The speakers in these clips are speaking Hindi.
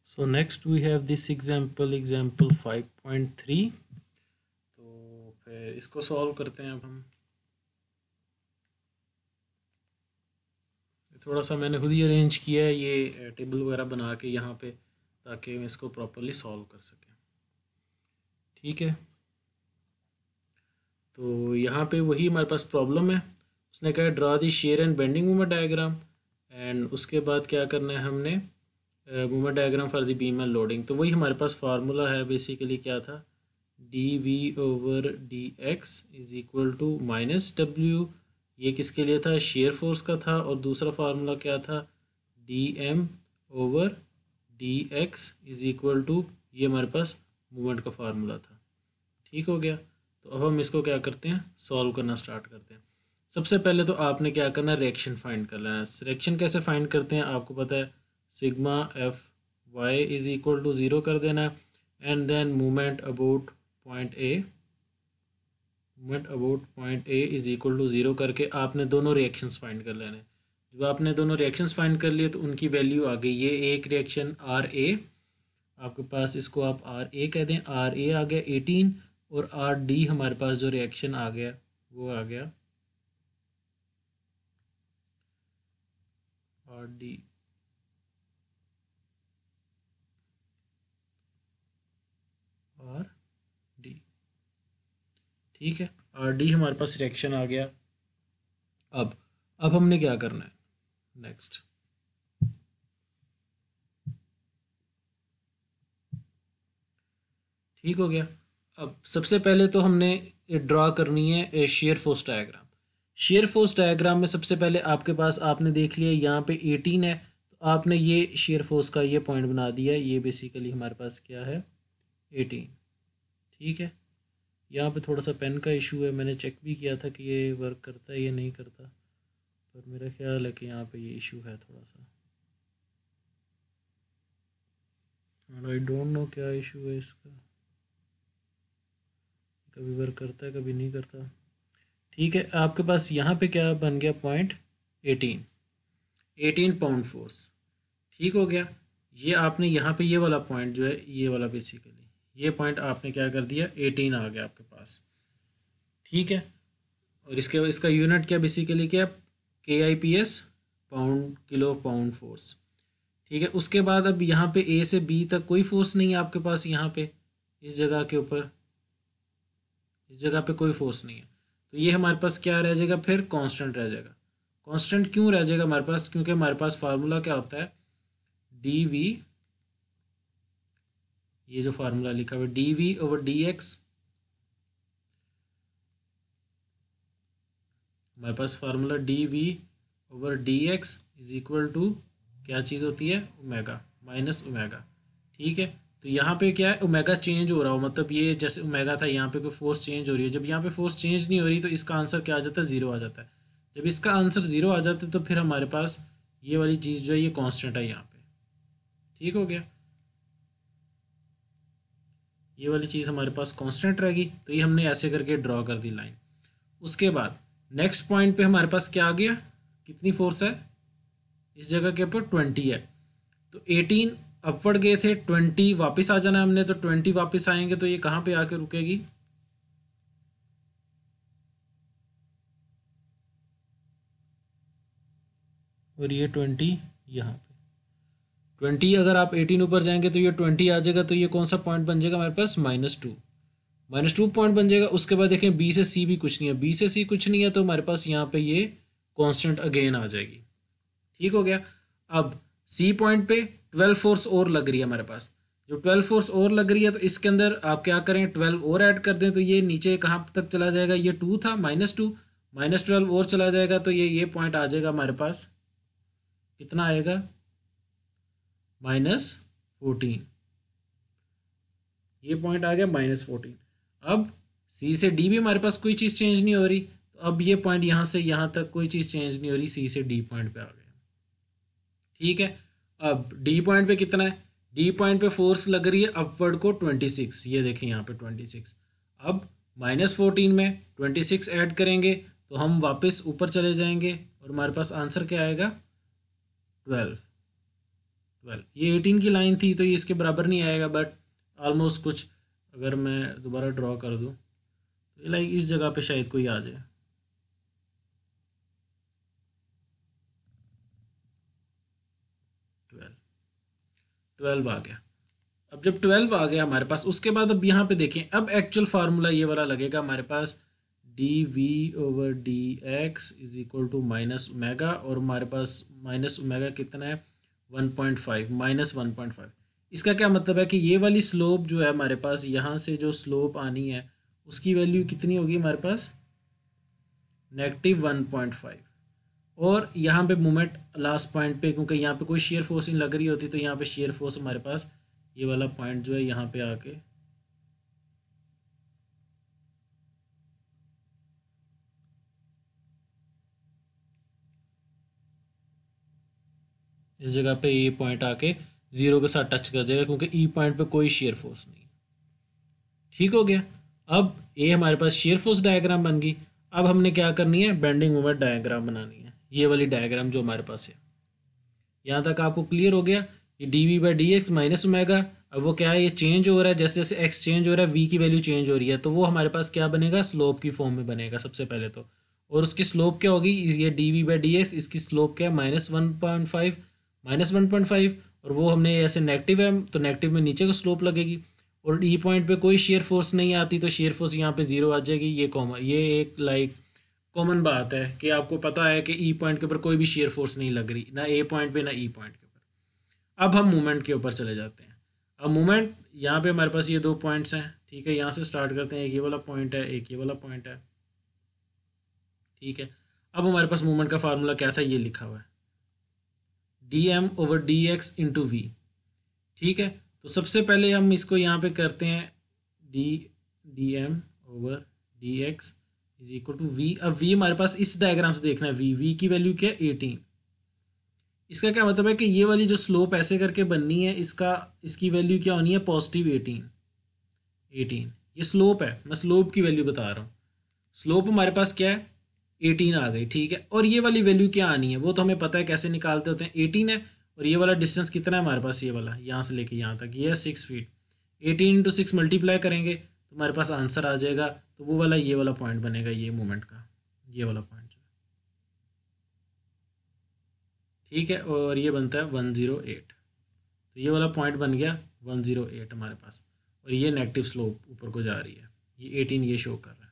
So next we have this example 5.3। तो फिर इसको सॉल्व करते हैं अब हम। थोड़ा सा मैंने खुद ही अरेंज किया है ये टेबल वगैरह बना के यहाँ पे, ताकि हम इसको प्रॉपरली सॉल्व कर सकें। ठीक है, तो यहाँ पे वही हमारे पास प्रॉब्लम है। उसने कहा draw the shear and bending movement diagram, and उसके बाद क्या करना है हमने, movement diagram for the beam and loading. तो वही हमारे पास फार्मूला है बेसिकली, क्या था, D V over D X is equal to minus W. ये किसके लिए था, शेयर फोर्स का था। और दूसरा फार्मूला क्या था, D M over D X is equal to, ये हमारे पास मूवमेंट का फार्मूला था। ठीक हो गया। तो अब हम इसको क्या करते हैं, सॉल्व करना स्टार्ट करते हैं। सबसे पहले तो आपने क्या करना है, रिएक्शन फाइंड कर लेना है। रिएक्शन कैसे फाइंड करते हैं आपको पता है, sigma F Y is equal to 0 कर देना है, and then movement about point A is equal to 0 करके आपने दोनों रिएक्शंस फाइंड कर लेने। जब आपने दोनों रिएक्शंस फाइंड कर लिए तो उनकी वैल्यू आ गई। ये एक रिएक्शन आर ए आपके पास, इसको आप आर ए कह दें, आर ए आ गया 18, और आर डी हमारे पास जो रिएक्शन आ गया वो आ गया आर डी। आर डी, ठीक है, आर डी हमारे पास रिएक्शन आ गया। अब हमने क्या करना है नेक्स्ट, ठीक हो गया। अब सबसे पहले तो हमने ड्रा करनी है share force diagram. Share force diagram में सबसे पहले आपके पास, आपने देख लिया यहाँ पे 18 है, तो आपने ये शेयर फोर्स का ये पॉइंट बना दिया। ये बेसिकली हमारे पास क्या है, 18। ठीक है, यहाँ पे थोड़ा सा पेन का इशू है, मैंने चेक भी किया था कि ये वर्क करता है या नहीं करता, पर मेरा ख्याल है कि यहाँ पे ये इशू है थोड़ा सा। आई डोंट नो क्या इशू है इसका, कभी वर्क करता है कभी नहीं करता। ठीक है, आपके पास यहाँ पे क्या बन गया, पॉइंट 18 पाउंड फोर्स। ठीक हो गया। ये आपने यहाँ पे ये वाला पॉइंट जो है, ये वाला बेसिकली ये पॉइंट आपने क्या कर दिया, 18 आ गया आपके पास। ठीक है, और इसका यूनिट क्या बेसिकली क्या, के I P S, pound kilo pound force. ठीक है, उसके बाद अब यहाँ पे ए से बी तक कोई फोर्स नहीं है आपके पास, यहाँ पे इस जगह के ऊपर, इस जगह पे कोई फोर्स नहीं है, तो ये हमारे पास क्या रह जाएगा, फिर कांस्टेंट रह जाएगा। कांस्टेंट क्यों रह जाएगा हमारे पास, क्योंकि हमारे पास फार्मूला क्या होता है, डी वी, ये जो फार्मूला लिखा हुआ है D V over D X, हमारे पास formula D V over D X is equal to क्या चीज़ होती है, ओमेगा माइनस ओमेगा। ठीक है, तो यहाँ पे क्या है, ओमेगा चेंज हो रहा हो, मतलब ये जैसे ओमेगा था यहाँ पे कोई फोर्स चेंज हो रही है। जब यहाँ पे फोर्स चेंज नहीं हो रही तो इसका आंसर क्या आ जाता है, 0 आ जाता है। जब इसका आंसर 0 आ जाता है तो फिर हमारे पास ये वाली चीज़ जो है ये कांस्टेंट है यहाँ पे। ठीक हो गया, ये वाली चीज़ हमारे पास कांस्टेंट रहेगी, तो ये हमने ऐसे करके ड्रॉ कर दी लाइन। उसके बाद नेक्स्ट पॉइंट पे हमारे पास क्या आ गया, कितनी फोर्स है इस जगह के ऊपर, 20 है। तो 18 अपवर्ड गए थे, 20 वापस आ जाना है हमने, तो 20 वापस आएंगे तो ये कहाँ पे आके रुकेगी, और ये 20 यहाँ पे। 20 अगर आप 18 ऊपर जाएंगे तो ये 20 आ जाएगा, तो ये कौन सा पॉइंट बन जाएगा हमारे पास, -2 पॉइंट बन जाएगा। उसके बाद देखें बी से सी भी कुछ नहीं है, बी से सी कुछ नहीं है, तो हमारे पास यहाँ पे ये कांस्टेंट अगेन आ जाएगी। ठीक हो गया। अब सी पॉइंट पे 12 फोर्स और लग रही है हमारे पास, जो 12 फोर्स और लग रही है तो इसके अंदर आप क्या करें, 12 और ऐड कर दें, तो ये नीचे कहाँ तक चला जाएगा, ये 2 था, -2, -12 और चला जाएगा, तो ये पॉइंट आ जाएगा हमारे पास, कितना आएगा, -14। ये पॉइंट आ गया -14। अब सी से डी भी हमारे पास कोई चीज़ चेंज नहीं हो रही, तो अब ये पॉइंट यहाँ से यहाँ तक कोई चीज़ चेंज नहीं हो रही, सी से डी पॉइंट पे आ गया। ठीक है, अब डी पॉइंट पे कितना है, डी पॉइंट पे फोर्स लग रही है अपवर्ड को 26, ये देखें यहाँ पे 26। अब -14 में 26 ऐड करेंगे तो हम वापस ऊपर चले जाएंगे और हमारे पास आंसर क्या आएगा, 12। 12। ये 18 की लाइन थी तो ये इसके बराबर नहीं आएगा, बट ऑलमोस्ट कुछ अगर मैं दोबारा ड्रॉ कर दूँ तो लाइक इस जगह पे शायद कोई आ जाए। 12 आ गया। अब जब 12 आ गया हमारे पास, उसके बाद अब यहाँ पे देखें, अब एक्चुअल फार्मूला ये वाला लगेगा हमारे पास, D V over D X is equal to minus omega, और हमारे पास माइनस ओमेगा कितना है 1.5 माइनस 1.5। इसका क्या मतलब है कि ये वाली स्लोप जो है हमारे पास, यहाँ से जो स्लोप आनी है उसकी वैल्यू कितनी होगी हमारे पास, -1.5। और यहाँ पे मोमेंट लास्ट पॉइंट पे, क्योंकि यहाँ पे कोई शेयर फोर्स नहीं लग रही होती, तो यहाँ पे शेयर फोर्स हमारे पास ये वाला पॉइंट जो है यहाँ पे आके इस जगह पे ये पॉइंट आके ज़ीरो के साथ टच कर जाएगा, क्योंकि ई पॉइंट पे कोई शेयर फोर्स नहीं। ठीक हो गया। अब ये हमारे पास शेयर फोर्स डायग्राम बन गई। अब हमने क्या करनी है, बेंडिंग मोमेंट डायग्राम बनानी है, ये वाली डायग्राम जो हमारे पास है। यहाँ तक आपको क्लियर हो गया। ये D V by D X minus omega, अब वो क्या है, ये चेंज हो रहा है, जैसे जैसे एक्स चेंज हो रहा है वी की वैल्यू चेंज हो रही है, तो वो हमारे पास क्या बनेगा, स्लोप की फॉर्म में बनेगा सबसे पहले तो। और उसकी स्लोप क्या होगी, ये D V by D X, इसकी स्लोप क्या है -1.5 -1.5, और वो हमने ऐसे नेगेटिव है तो नेगेटिव में नीचे को स्लोप लगेगी। और ई पॉइंट पे कोई शेयर फोर्स नहीं आती, तो शेयर फोर्स यहाँ पे ज़ीरो आ जाएगी। ये कॉमन, ये एक लाइक कॉमन बात है कि आपको पता है कि ई पॉइंट के ऊपर कोई भी शेयर फोर्स नहीं लग रही, ना ए पॉइंट पे ना ई पॉइंट के ऊपर। अब हम मूवमेंट के ऊपर चले जाते हैं। अब मूवमेंट यहाँ पे हमारे पास ये दो पॉइंट्स हैं, ठीक है, यहाँ से स्टार्ट करते हैं। एक ये वाला पॉइंट है, एक ये वाला पॉइंट है, ठीक है। अब हमारे पास मूवमेंट का फार्मूला क्या था, ये लिखा हुआ है, D M over D X into V, ठीक है। तो सबसे पहले हम इसको यहाँ पे करते हैं, D M over D X is equal to V. अब वी हमारे पास इस डायग्राम से देखना है, वी की वैल्यू क्या है 18। इसका क्या मतलब है कि ये वाली जो स्लोप ऐसे करके बननी है, इसकी वैल्यू क्या होनी है, पॉजिटिव 18। ये स्लोप है, मैं स्लोप की वैल्यू बता रहा हूँ। स्लोप हमारे पास क्या है 18 आ गई, ठीक है। और ये वाली वैल्यू क्या आनी है वो तो हमें पता है, कैसे निकालते होते हैं, 18 है। और ये वाला डिस्टेंस कितना है हमारे पास, ये वाला यहाँ से लेके यहाँ तक, ये है 6 फीट। 18 × 6 मल्टीप्लाई करेंगे तो हमारे पास आंसर आ जाएगा। तो वो वाला ये वाला पॉइंट बनेगा, ये मूवमेंट का ये वाला पॉइंट, ठीक है। और ये बनता है 108। तो ये वाला पॉइंट बन गया 108 हमारे पास। और ये नेगेटिव स्लोप ऊपर को जा रही है, ये 18 ये शो कर रहा है,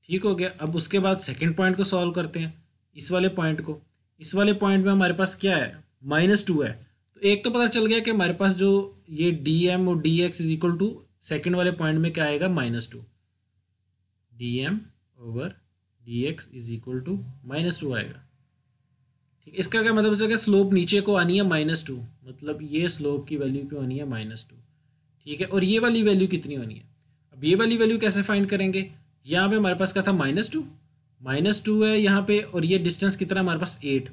ठीक हो गया। अब उसके बाद सेकंड पॉइंट को सॉल्व करते हैं, इस वाले पॉइंट को। इस वाले पॉइंट में हमारे पास क्या है, -2 है। तो एक तो पता चल गया कि हमारे पास जो ये डी एम और D X is equal to second वाले पॉइंट में क्या आएगा, -2। D M over D X is equal to -2 आएगा, ठीक है। इसका क्या मतलब है, स्लोप नीचे को आनी है -2, मतलब ये स्लोप की वैल्यू क्यों आनी है -2, ठीक है। और ये वाली वैल्यू कितनी होनी है, अब ये वाली वैल्यू कैसे फाइंड करेंगे। यहाँ पे हमारे पास क्या था, -2 है यहाँ पे, और ये डिस्टेंस कितना है हमारे पास 8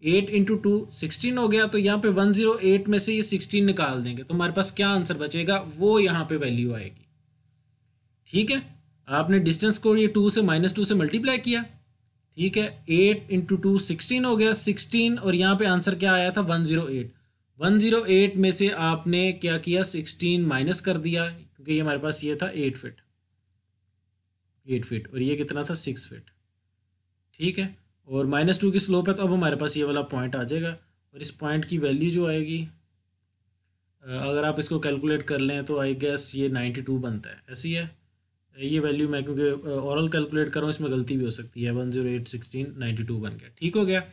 × 2 16 हो गया। तो यहाँ पे 108 में से ये 16 निकाल देंगे तो हमारे पास क्या आंसर बचेगा, वो यहाँ पे वैल्यू आएगी, ठीक है। आपने डिस्टेंस को ये 2 से -2 से मल्टीप्लाई किया, ठीक है। 8 × 2 16 हो गया, 16, और यहाँ पे आंसर क्या आया था 108। 108 में से आपने क्या किया, 16 माइनस कर दिया, क्योंकि ये हमारे पास ये था 8 फीट, और ये कितना था 6 फीट, ठीक है। और -2 की स्लोप है, तो अब हमारे पास ये वाला पॉइंट आ जाएगा। और इस पॉइंट की वैल्यू जो आएगी, अगर आप इसको कैलकुलेट कर लें तो आई गेस ये 92 बनता है, ऐसी है ये वैल्यू। मैं क्योंकि ओरल कैलकुलेट कर रहा हूँ, इसमें गलती भी हो सकती है। 108 16 92 बन गया, ठीक हो गया।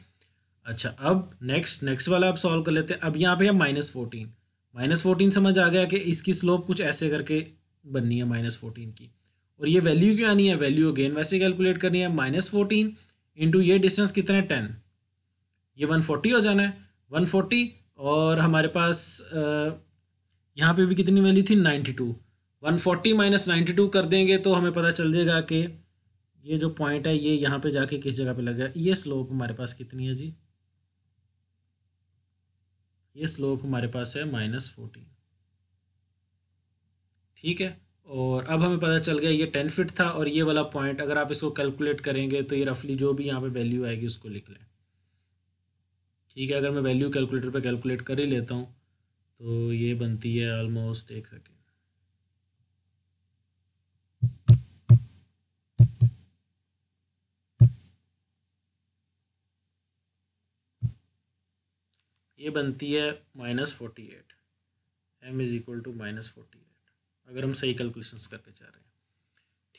अच्छा, अब नेक्स्ट वाला आप सॉल्व कर लेते हैं। अब यहाँ पे है -14 समझ आ गया कि इसकी स्लोप कुछ ऐसे करके बननी है -14 की। और ये वैल्यू क्यों आनी है, वैल्यू अगेन वैसे कैलकुलेट करनी है, -14 इंटू ये डिस्टेंस कितना है 10, ये 140 हो जाना है 140। और हमारे पास यहाँ पे भी कितनी वैल्यू थी 92, 140 - 92 कर देंगे तो हमें पता चल जाएगा कि ये जो पॉइंट है ये यहाँ पे जाके किस जगह पे लगा। ये स्लोप हमारे पास कितनी है जी, ये स्लोप हमारे पास है -14, ठीक है। और अब हमें पता चल गया ये 10 फीट था। और ये वाला पॉइंट अगर आप इसको कैलकुलेट करेंगे तो ये रफली जो भी यहाँ पे वैल्यू आएगी उसको लिख लें, ठीक है, अगर मैं वैल्यू कैलकुलेटर पे कैलकुलेट कर ही लेता हूँ तो ये बनती है ऑलमोस्ट, एक सेकेंड, ये बनती है -48, m इज़ इक्वल टू -48, अगर हम सही कैलकुलेशंस करके चाह रहे हैं।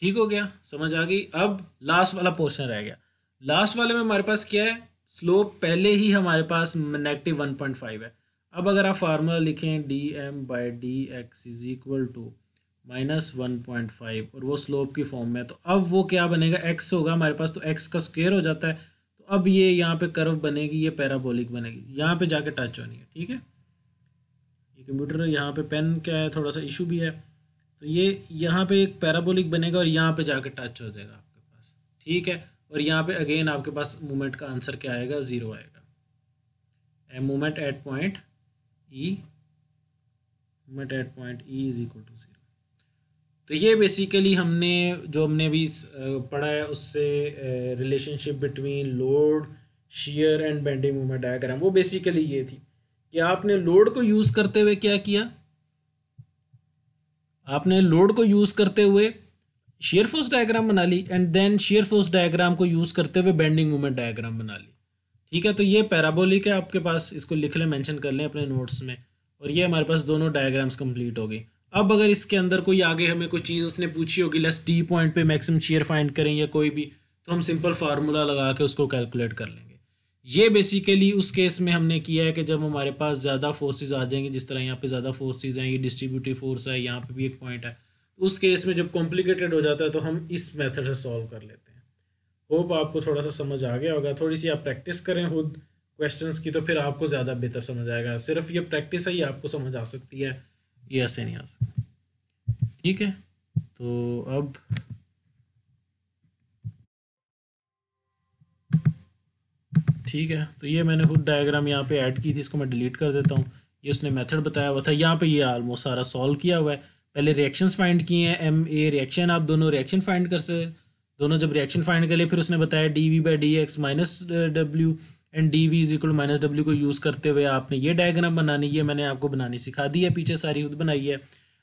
ठीक हो गया, समझ आ गई। अब लास्ट वाला पोर्शन रह गया। लास्ट वाले में हमारे पास क्या है, स्लोप पहले ही हमारे पास -1.5 है। अब अगर आप फार्मूला लिखें dm/dx इज इक्वल टू -1.5 और वो स्लोप की फॉर्म में, तो अब वो क्या बनेगा, x होगा हमारे पास, तो x का स्क्वायर हो जाता है। तो अब ये यहाँ पे कर्व बनेगी, ये पैराबोलिक बनेगी, यहाँ पे जाके टच होनी है। ठीक है, ये कंप्यूटर यहाँ पे पेन क्या है, थोड़ा सा इशू भी है, तो ये यहाँ पे एक पैराबोलिक बनेगा और यहाँ पे जाके टच हो जाएगा आपके पास। ठीक है, और यहाँ पे अगेन आपके पास मूवमेंट का आंसर क्या आएगा, 0 आएगा। Movement at point E, movement at point E is equal to 0। तो ये बेसिकली हमने अभी पढ़ा है उससे relationship between load, shear and bending movement diagram. वो बेसिकली ये थी कि आपने लोड को यूज़ करते हुए क्या किया, आपने लोड को यूज़ करते हुए शेयर फोर्स डायग्राम बना ली, and then shear force diagram को यूज़ करते हुए बेंडिंग मूवमेंट डायग्राम बना ली। ठीक है, तो ये पैराबोलिक है आपके पास, इसको लिख लें, मेंशन कर लें अपने नोट्स में। और ये हमारे पास दोनों डायग्राम्स कंप्लीट हो गई। अब अगर इसके अंदर कोई आगे हमें कोई चीज़ उसने पूछी होगी, लेट्स टी पॉइंट पे मैक्सिमम शेयर फाइंड करें या कोई भी, तो हम सिंपल फार्मूला लगा के उसको कैलकुलेट कर लेंगे। ये बेसिकली उस केस में हमने किया है कि जब हमारे पास ज़्यादा फोर्सेज आ जाएंगे, जिस तरह यहाँ पे ज़्यादा फोर्सेज हैं, ये डिस्ट्रीब्यूटिव फोर्स है, यहाँ पे भी एक पॉइंट है, उस केस में जब कॉम्प्लिकेटेड हो जाता है तो हम इस मेथड से सॉल्व कर लेते हैं। होप आपको थोड़ा सा समझ आ गया होगा। थोड़ी सी आप प्रैक्टिस करें खुद क्वेश्चंस की, तो फिर आपको ज़्यादा बेहतर समझ आएगा। सिर्फ ये प्रैक्टिस है, ये आपको समझ आ सकती है, ये ऐसे नहीं आ सकती। ठीक है, तो अब ठीक है, तो ये मैंने खुद डायग्राम यहाँ पे ऐड की थी, इसको मैं डिलीट कर देता हूँ। ये उसने मेथड बताया हुआ था, यहाँ पे ये ऑलमोस्ट सारा सॉल्व किया हुआ है। पहले रिएक्शंस फाइंड किए हैं, एम ए रिएक्शन, आप दोनों रिएक्शन फाइंड कर सकते, दोनों जब रिएक्शन फाइंड कर लिए, फिर उसने बताया dv/dx -w and dv is equal -w को यूज़ करते हुए आपने ये डायग्राम बनानी, ये मैंने आपको बनानी सिखा दी है, पीछे सारी खुद बनाई है।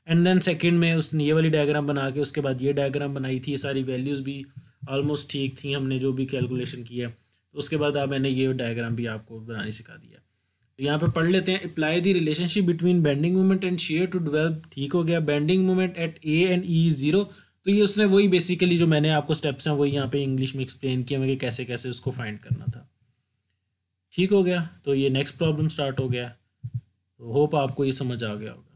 एंड देन सेकंड में उसने ये वाली डायग्राम बना के उसके बाद ये डायग्राम बनाई थी। ये सारी वैल्यूज़ भी ऑलमोस्ट ठीक थी, हमने जो भी कैलकुलेशन किया, तो उसके बाद आप मैंने ये डायग्राम भी आपको बनानी सिखा दिया। तो यहाँ पे पढ़ लेते हैं, apply the relationship between bending movement and shear to develop. ठीक हो गया, bending movement at A and E 0। तो ये उसने वही बेसिकली जो मैंने आपको स्टेप्स हैं वही यहाँ पे इंग्लिश में एक्सप्लेन किया मैं कि कैसे कैसे उसको फाइंड करना था। ठीक हो गया, तो ये नेक्स्ट प्रॉब्लम स्टार्ट हो गया। तो होप आपको ये समझ आ गया होगा।